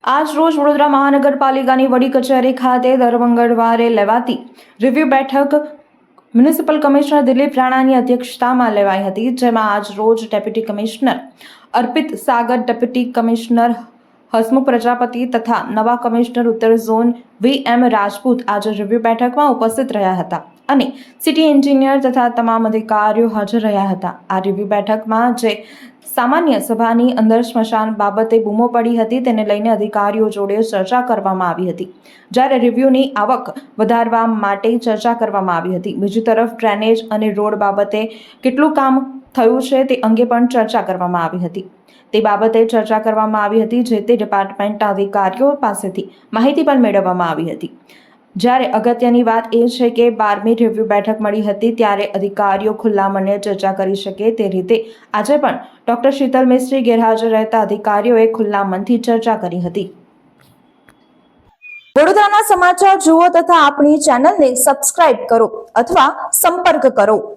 આજ રોજ વડોદરા મહાનગરપાલિકાની વડી કચેરી ખાતે દર મંગળવારે લેવાતી રિવ્યુ બેઠક મ્યુનિસિપલ કમિશનર દિલીપ રાણાની અધ્યક્ષતામાં લેવાઈ હતી, જેમાં આજ રોજ ડેપ્યુટી કમિશનર અર્પિત સાગર, ડેપ્યુટી કમિશનર હસમુખ પ્રજાપતિ તથા નવા કમિશનર ઉત્તર ઝોન VM રાજપૂત આજે રિવ્યુ બેઠકમાં ઉપસ્થિત રહ્યા હતા અને સિટી એન્જિનિયર તથા તમામ અધિકારીઓ હાજર રહ્યા હતા. આ રિવ્યુ બેઠકમાં જે સામાન્ય સભાની અંદર સ્મશાન બાબતે બૂમો પડી હતી તેને લઈને અધિકારીઓ જોડે ચર્ચા કરવામાં આવી હતી, જ્યારે રિવ્યુની આવક વધારવા માટે ચર્ચા કરવામાં આવી હતી. બીજી તરફ ડ્રેનેજ અને રોડ બાબતે કેટલું કામ થયું છે તે અંગે પણ ચર્ચા કરવામાં આવી હતી. તે બાબતે ચર્ચા કરવામાં આવી હતી, જે તે ડિપાર્ટમેન્ટના અધિકારીઓ પાસેથી માહિતી પણ મેળવવામાં આવી હતી. જ્યારે અગત્યની વાત એ છે કે 12મી રિવ્યુ બેઠક મળી હતી ત્યારે અધિકારીઓ ખુલ્લા મને ચર્ચા કરી શકે તે રીતે આજે પણ ડોક્ટર શીતલ મિસ્ત્રી ગેરહાજર રહેતા અધિકારીઓએ ખુલ્લા મનથી ચર્ચા કરી હતી. વડોદરાના સમાચાર જુઓ તથા આપણી ચેનલને સબસ્ક્રાઇબ કરો અથવા સંપર્ક કરો.